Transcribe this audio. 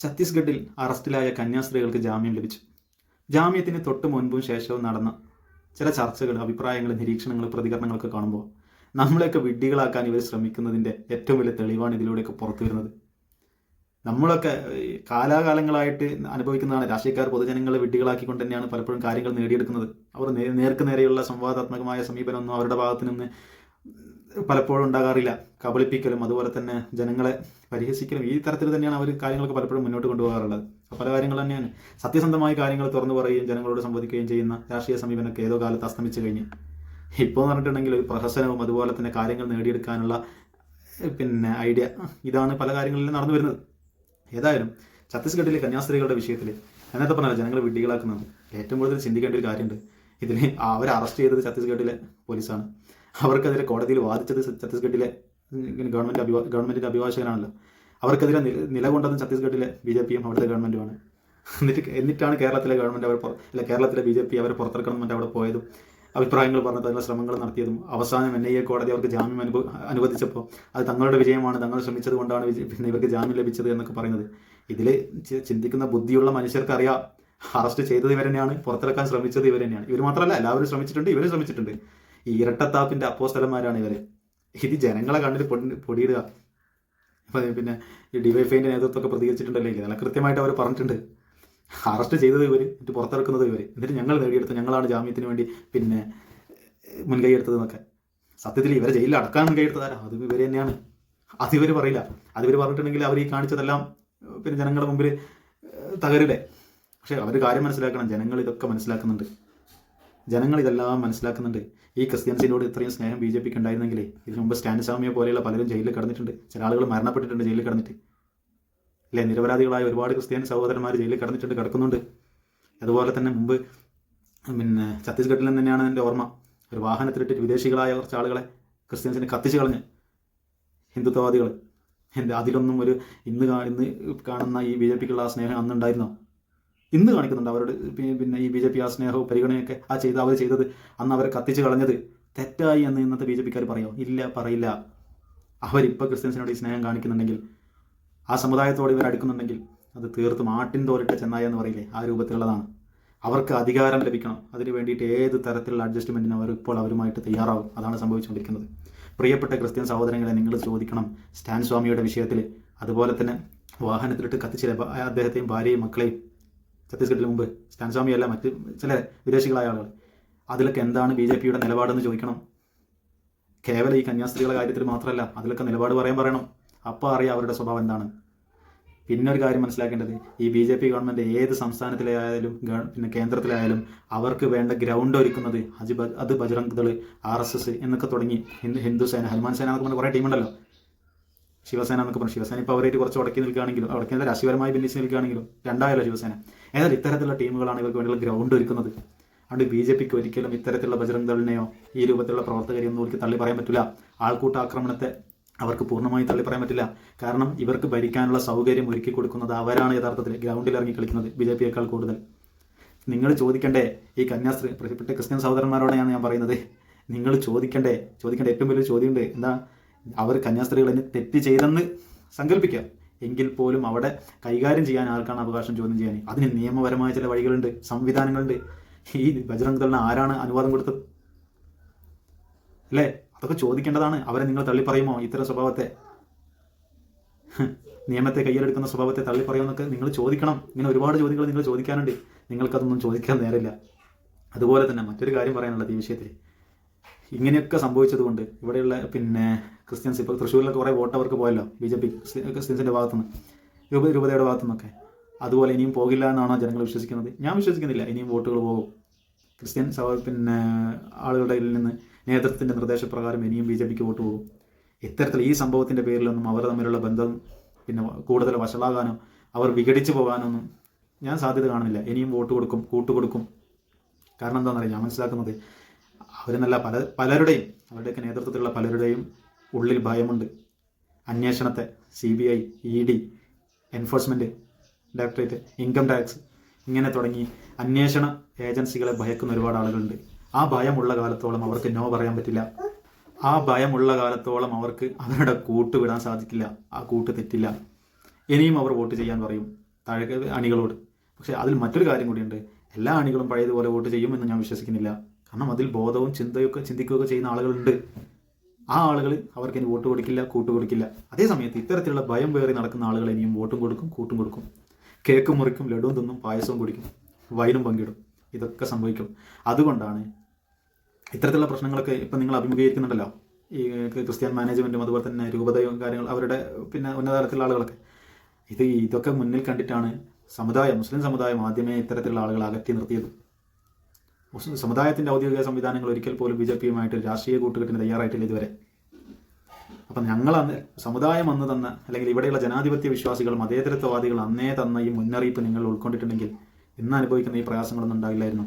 ഛത്തീസ്ഗഡിൽ അറസ്റ്റിലായ കന്യാസ്ത്രീകൾക്ക് ജാമ്യം ലഭിച്ചു. ജാമ്യത്തിന് തൊട്ട് മുൻപും ശേഷവും നടന്ന ചില ചർച്ചകൾ, അഭിപ്രായങ്ങൾ, നിരീക്ഷണങ്ങൾ, പ്രതികരണങ്ങളൊക്കെ കാണുമ്പോൾ നമ്മളെയൊക്കെ വിഡ്ഢികളാക്കാൻ ഇവർ ശ്രമിക്കുന്നതിൻ്റെ ഏറ്റവും വലിയ തെളിവാണ് ഇതിലൂടെയൊക്കെ പുറത്തു വരുന്നത്. നമ്മളൊക്കെ കാലാകാലങ്ങളായിട്ട് അനുഭവിക്കുന്നതാണ്. രാഷ്ട്രീയക്കാർ പൊതുജനങ്ങളെ വിഡ്ഢികളാക്കിക്കൊണ്ട് തന്നെയാണ് പലപ്പോഴും കാര്യങ്ങൾ നേടിയെടുക്കുന്നത്. അവർ നേർക്ക് നേരെയുള്ള സംവാദാത്മകമായ സമീപനമൊന്നും അവരുടെ ഭാഗത്തു നിന്ന് പലപ്പോഴും ഉണ്ടാകാറില്ല. കബളിപ്പിക്കലും അതുപോലെ തന്നെ ജനങ്ങളെ പരിഹസിക്കലും ഈ തരത്തിൽ തന്നെയാണ് അവർ കാര്യങ്ങളൊക്കെ പലപ്പോഴും മുന്നോട്ട് കൊണ്ടുപോകാറുള്ളത്. പല കാര്യങ്ങൾ തന്നെയാണ് സത്യസന്ധമായ കാര്യങ്ങൾ തുറന്നു പറയുകയും ജനങ്ങളോട് സംവദിക്കുകയും ചെയ്യുന്ന രാഷ്ട്രീയ സമീപനമൊക്കെ ഏതോ കാലത്ത് അസ്തമിച്ചു കഴിഞ്ഞ് ഇപ്പോൾ എന്ന് പറഞ്ഞിട്ടുണ്ടെങ്കിൽ ഒരു പ്രഹസനവും അതുപോലെ തന്നെ കാര്യങ്ങൾ നേടിയെടുക്കാനുള്ള ഐഡിയ, ഇതാണ് പല കാര്യങ്ങളിലും നടന്നു വരുന്നത്. ഏതായാലും ഛത്തീസ്ഗഡിലെ കന്യാസ്ത്രീകളുടെ വിഷയത്തിൽ എന്നത്തെ പറഞ്ഞാൽ ജനങ്ങൾ വിഡ്ഢികളാക്കുന്നത് ഏറ്റവും കൂടുതൽ ചിന്തിക്കേണ്ട ഒരു കാര്യമുണ്ട്. ഇതിൽ അവരെ അറസ്റ്റ് ചെയ്തത് ഛത്തീസ്ഗഡിലെ പോലീസാണ്. അവർക്കെതിരെ കോടതിയിൽ വാദിച്ചത് ഛത്തീസ്ഗഡിലെ ഗവൺമെൻറ്റിൻ്റെ അഭിഭാഷകനാണല്ലോ. അവർക്കെതിരെ നിലകൊണ്ടതും ഛത്തീസ്ഗഡിലെ BJPയും അവിടുത്തെ ഗവൺമെൻറ്റുമാണ്. എന്നിട്ടാണ് കേരളത്തിലെ ഗവൺമെൻറ് കേരളത്തിലെ BJP അവരെ പുറത്തിറക്കണം എന്നിട്ട് അവിടെ പോയതും അഭിപ്രായങ്ങൾ പറഞ്ഞത്, അതിനുള്ള ശ്രമങ്ങൾ നടത്തിയതും അവസാനം NIA കോടതി അവർക്ക് ജാമ്യം അനുവദിച്ചപ്പോൾ അത് തങ്ങളുടെ വിജയമാണ്, തങ്ങൾ ശ്രമിച്ചത് കൊണ്ടാണ് ഇവർക്ക് ജാമ്യം ലഭിച്ചത് എന്നൊക്കെ പറയുന്നത്. ഇതിൽ ചിന്തിക്കുന്ന ബുദ്ധിയുള്ള മനുഷ്യർക്കറിയാം അറസ്റ്റ് ചെയ്തത് ഇവർ തന്നെയാണ്, പുറത്തിറക്കാൻ ശ്രമിച്ചത് ഇവർ തന്നെയാണ്. ഇവർ മാത്രമല്ല, എല്ലാവരും ശ്രമിച്ചിട്ടുണ്ട്, ഇവരും ശ്രമിച്ചിട്ടുണ്ട്. ഈ ഇരട്ടത്താപ്പിൻ്റെ അപ്പോസ്തലന്മാരാണ് ഇവർ. ഇത് ജനങ്ങളെ കണ്ണിൽ പൊടിയിടുക. പിന്നെ ഈ DYFIൻ്റെ നേതൃത്വമൊക്കെ പ്രതികരിച്ചിട്ടുണ്ടല്ലോ, നല്ല കൃത്യമായിട്ട് അവർ പറഞ്ഞിട്ടുണ്ട്. അറസ്റ്റ് ചെയ്തത് ഇവർ, എന്നിട്ട് പുറത്തിറക്കുന്നത് ഇവർ, എന്നിട്ട് ഞങ്ങൾ നേടിയെടുത്ത് ഞങ്ങളാണ് ജാമ്യത്തിന് വേണ്ടി മുൻകൈ എടുത്തതെന്നൊക്കെ. സത്യത്തിൽ ഇവരെ ജയിലിൽ അടക്കാൻ മുൻകൈ എടുത്തതാരാ? അത് ഇവർ തന്നെയാണ്. അതിവർ പറയില്ല. അതിവർ പറഞ്ഞിട്ടുണ്ടെങ്കിൽ അവർ ഈ കാണിച്ചതെല്ലാം ജനങ്ങളുടെ മുമ്പിൽ തകരില്ലേ. പക്ഷേ അവർ കാര്യം മനസ്സിലാക്കണം, ജനങ്ങൾ ഇതൊക്കെ മനസ്സിലാക്കുന്നുണ്ട്. ജനങ്ങൾ ഇതെല്ലാം മനസ്സിലാക്കുന്നുണ്ട്. ഈ ക്രിസ്ത്യൻസിനോട് ഇത്രയും സ്നേഹം BJPക്ക് ഉണ്ടായിരുന്നെങ്കിൽ ഇതിനു മുമ്പ് സ്റ്റാൻഡ് സ്വാമിയെ പോലെയുള്ള പലരും ജയിലിൽ കിടന്നിട്ടുണ്ട്. ചില ആളുകൾ മരണപ്പെട്ടിട്ടുണ്ട് ജയിലിൽ കിടന്നിട്ട്, അല്ലേ? നിരപരാധികളായ ഒരുപാട് ക്രിസ്ത്യൻ സഹോദരന്മാർ ജയിലിൽ കിടന്നിട്ടുണ്ട്, കിടക്കുന്നുണ്ട്. അതുപോലെ തന്നെ മുമ്പ് ഛത്തീസ്ഗഡിൽ നിന്ന് തന്നെയാണ് എൻ്റെ ഓർമ്മ, ഒരു വാഹനത്തിലിട്ട് വിദേശികളായ കുറച്ച് ആളുകളെ ക്രിസ്ത്യൻസിനെ കത്തിച്ച് കളഞ്ഞ് ഹിന്ദുത്വവാദികൾ. അതിലൊന്നും ഇന്ന് കാണുന്ന ഈ BJPക്കുള്ള ആ സ്നേഹം അന്നുണ്ടായിരുന്നോ? ഇന്ന് കാണിക്കുന്നുണ്ട് അവരോട്. ഈ BJP ആ സ്നേഹവും പരിഗണനയൊക്കെ അവർ ചെയ്തത് അന്ന് അവരെ കത്തിച്ച് കളഞ്ഞത് തെറ്റായി എന്ന് ഇന്നത്തെ BJPക്കാർ പറയുമോ? ഇല്ല, പറയില്ല. അവരിപ്പോൾ ക്രിസ്ത്യൻസിനോട് ഈ സ്നേഹം കാണിക്കുന്നുണ്ടെങ്കിൽ, ആ സമുദായത്തോട് ഇവർ അടുക്കുന്നുണ്ടെങ്കിൽ അത് തീർത്തും ആട്ടിൻ തോലിട്ട ചെന്നായ എന്ന് പറയില്ലേ, ആ രൂപത്തിലുള്ളതാണ്. അവർക്ക് അധികാരം ലഭിക്കണം, അതിന് വേണ്ടിയിട്ട് ഏത് തരത്തിലുള്ള അഡ്ജസ്റ്റ്മെൻറ്റിനും ഇപ്പോൾ അവരുമായിട്ട് തയ്യാറാവും. അതാണ് സംഭവിച്ചുകൊണ്ടിരിക്കുന്നത്. പ്രിയപ്പെട്ട ക്രിസ്ത്യൻ സഹോദരങ്ങളെ, നിങ്ങൾ ചോദിക്കണം സ്റ്റാൻ സ്വാമിയുടെ വിഷയത്തിൽ. അതുപോലെ തന്നെ വാഹനത്തിലിട്ട് കത്തിച്ചില്ല അദ്ദേഹത്തെയും ഭാര്യയും മക്കളെയും ഛത്തീസ്ഗഡിൽ മുമ്പ്. സ്റ്റാൻ സ്വാമിയല്ല, മറ്റ് ചില വിദേശികളായ ആളുകൾ. അതിലൊക്കെ എന്താണ് BJPയുടെ നിലപാടെന്ന് ചോദിക്കണം. കേവലം ഈ കന്യാസ്ത്രീകളുടെ കാര്യത്തിൽ മാത്രമല്ല, അതിലൊക്കെ നിലപാട് പറയണം. അപ്പോൾ അറിയാം അവരുടെ സ്വഭാവം എന്താണ്. പിന്നെ ഒരു കാര്യം മനസ്സിലാക്കേണ്ടത്, ഈ BJP ഗവൺമെൻറ് ഏത് സംസ്ഥാനത്തിലായാലും കേന്ദ്രത്തിലായാലും അവർക്ക് വേണ്ട ഗ്രൗണ്ട് ഒരുക്കുന്നത് അത് ബജ്റംഗ് ദൾ, RSS എന്നൊക്കെ തുടങ്ങി ഹിന്ദുസേന, ഹനുമാൻ സേന എന്നൊക്കെ പറഞ്ഞ കുറേ ടീമുണ്ടല്ലോ. ശിവസേന എന്നൊക്കെ പറഞ്ഞു. ശിവസേന ഇപ്പോൾ അവരായിട്ട് കുറച്ച് ഉടക്കി നിൽക്കുകയാണെങ്കിലും, ഉടക്കിയത് രാഷ്ട്രീയപരമായി ഭിന്നിച്ച് നിൽക്കുകയാണെങ്കിലും രണ്ടായല്ലോ ശിവസേന. ഏതായാലും ഇത്തരത്തിലുള്ള ടീമുകളാണ് ഇവർക്ക് വേണ്ടിയുള്ള ഗ്രൗണ്ട് ഒരുക്കുന്നത്. അതുകൊണ്ട് BJPക്ക് ഒരിക്കലും ഇത്തരത്തിലുള്ള ബജ്റംഗ് ദളിനെയോ ഈ രൂപത്തിലുള്ള പ്രവർത്തകരെയൊന്നും അവർക്ക് തള്ളി പറയാൻ പറ്റില്ല. ആൾക്കൂട്ട ആക്രമണത്തെ അവർക്ക് പൂർണ്ണമായി തള്ളി പറയാൻ പറ്റില്ല. കാരണം ഇവർക്ക് ഭരിക്കാനുള്ള സൗകര്യം ഒരുക്കി കൊടുക്കുന്നത് അവരാണ് യഥാർത്ഥത്തിൽ ഗ്രൗണ്ടിൽ ഇറങ്ങി കളിക്കുന്നത്, BJPയേക്കാൾ കൂടുതൽ. നിങ്ങൾ ചോദിക്കണ്ടേ ഈ കന്യാസ്ത്രീ, പ്രിയപ്പെട്ട ക്രിസ്ത്യൻ സഹോദരന്മാരോടെയാണ് ഞാൻ പറയുന്നത്, നിങ്ങൾ ചോദിക്കേണ്ട ഏറ്റവും വലിയ ചോദ്യമുണ്ട്. എന്താ? അവർ കന്യാസ്ത്രീകൾ തെറ്റ് ചെയ്തെന്ന് സങ്കല്പിക്കുക, എങ്കിൽ പോലും അവിടെ കൈകാര്യം ചെയ്യാൻ ആർക്കാണ് അവകാശം ചോദ്യം ചെയ്യാൻ? അതിന് നിയമപരമായ ചില വഴികളുണ്ട്, സംവിധാനങ്ങളുണ്ട്. ഈ ബജ്റംഗ് ദളിന് ആരാണ് അനുവാദം കൊടുത്തത്? അല്ലേ? അതൊക്കെ ചോദിക്കേണ്ടതാണ്. അവരെ നിങ്ങൾ തള്ളിപ്പറയുമോ? ഇത്തരം സ്വഭാവത്തെ, നിയമത്തെ കയ്യിലെടുക്കുന്ന സ്വഭാവത്തെ തള്ളിപ്പറയുമെന്നൊക്കെ നിങ്ങൾ ചോദിക്കണം. ഇങ്ങനെ ഒരുപാട് ചോദ്യങ്ങൾ നിങ്ങൾ ചോദിക്കാനുണ്ട്. നിങ്ങൾക്കതൊന്നും ചോദിക്കാൻ നേരമില്ല. അതുപോലെ തന്നെ മറ്റൊരു കാര്യം പറയാനുള്ളത് ഈ വിഷയത്തിൽ, ഇങ്ങനെയൊക്കെ സംഭവിച്ചതുകൊണ്ട് ഇവിടെയുള്ള ക്രിസ്ത്യൻസ്, ഇപ്പോൾ തൃശ്ശൂരിലൊക്കെ കുറേ വോട്ട് അവർക്ക് പോയല്ലോ BJP ക്രിസ്ത്യൻസിൻ്റെ ഭാഗത്തുനിന്ന്, രൂപതയുടെ ഭാഗത്തുനിന്നൊക്കെ. അതുപോലെ ഇനിയും പോകില്ല എന്നാണോ ജനങ്ങൾ വിശ്വസിക്കുന്നത്? ഞാൻ വിശ്വസിക്കുന്നില്ല. ഇനിയും വോട്ടുകൾ പോകും. ക്രിസ്ത്യൻ ആളുകളുടെ നിന്ന് നേതൃത്വത്തിൻ്റെ നിർദ്ദേശപ്രകാരം ഇനിയും BJPക്ക് വോട്ട് പോകും. ഇത്തരത്തിൽ ഈ സംഭവത്തിൻ്റെ പേരിലൊന്നും അവർ തമ്മിലുള്ള ബന്ധം കൂടുതൽ വഷളാകാനോ അവർ വിഘടിച്ചു പോകാനൊന്നും ഞാൻ സാധ്യത കാണുന്നില്ല. ഇനിയും വോട്ട് കൊടുക്കും, കൂട്ടുകൊടുക്കും. കാരണം എന്താണെന്നറിയാം, ഞാൻ മനസ്സിലാക്കുന്നത് അവരെന്നല്ല പലരുടെയും, അവരുടെയൊക്കെ നേതൃത്വത്തിലുള്ള പലരുടെയും ഉള്ളിൽ ഭയമുണ്ട്. അന്വേഷണത്തെ, CBI, ED, enforcement directorate, income tax, ഇങ്ങനെ തുടങ്ങി അന്വേഷണ ഏജൻസികളെ ഭയക്കുന്ന ഒരുപാട് ആളുകളുണ്ട്. ആ ഭയമുള്ള കാലത്തോളം അവർക്ക് നോ പറയാൻ പറ്റില്ല. ആ ഭയമുള്ള കാലത്തോളം അവർക്ക് അവരുടെ കൂട്ട് വിടാൻ സാധിക്കില്ല. ആ കൂട്ട് തെറ്റില്ല. ഇനിയും അവർ വോട്ട് ചെയ്യാൻ പറയും. താഴെ അണികളോട്. പക്ഷേ അതിൽ മറ്റൊരു കാര്യം കൂടിയുണ്ട്. എല്ലാ അണികളും പഴയതുപോലെ വോട്ട് ചെയ്യുമെന്ന് ഞാൻ വിശ്വസിക്കുന്നില്ല. കാരണം അതിൽ ബോധവും ചിന്തിക്കുകയൊക്കെ ചെയ്യുന്ന ആളുകളുണ്ട്. ആ ആളുകൾ അവർക്ക് ഇനി വോട്ട് കൊടുക്കില്ല, കൂട്ടുകൊടുക്കില്ല. അതേ സമയത്ത് ഇത്തരത്തിലുള്ള ഭയം പേറി നടക്കുന്ന ആളുകൾ ഇനിയും വോട്ടും കൊടുക്കും, കൂട്ടും കൊടുക്കും. കേക്ക് മുറിക്കും, ലഡുവും തിന്നും, പായസവും കുടിക്കും, വൈനും പങ്കിടും. ഇതൊക്കെ സംഭവിക്കും. അതുകൊണ്ടാണ് ഇത്തരത്തിലുള്ള പ്രശ്നങ്ങളൊക്കെ ഇപ്പം നിങ്ങൾ അഭിമുഖീകരിക്കുന്നുണ്ടല്ലോ. ഈ ക്രിസ്ത്യൻ മാനേജ്മെൻറ്റും അതുപോലെ തന്നെ രൂപതയും കാര്യങ്ങൾ, അവരുടെ പിന്നെ ഉന്നതതലത്തിലുള്ള ആളുകളൊക്കെ ഇതൊക്കെ മുന്നിൽ കണ്ടിട്ടാണ് മുസ്ലിം സമുദായം ആദ്യമേ ഇത്തരത്തിലുള്ള ആളുകൾ അകറ്റി നിർത്തിയത്. സമുദായത്തിൻ്റെ ഔദ്യോഗിക സംവിധാനങ്ങൾ ഒരിക്കൽ പോലും BJPയുമായിട്ട് രാഷ്ട്രീയ കൂട്ടുകെട്ടിന് തയ്യാറായിട്ടില്ല ഇതുവരെ. അപ്പം സമുദായം അന്ന് തന്ന, അല്ലെങ്കിൽ ഇവിടെയുള്ള ജനാധിപത്യ വിശ്വാസികൾ, മതേതരത്വവാദികൾ അന്നേ തന്ന ഈ മുന്നറിയിപ്പ് നിങ്ങൾ ഉൾക്കൊണ്ടിട്ടുണ്ടെങ്കിൽ ഇന്ന് അനുഭവിക്കുന്ന ഈ പ്രയാസങ്ങളൊന്നും ഉണ്ടാകില്ലായിരുന്നു.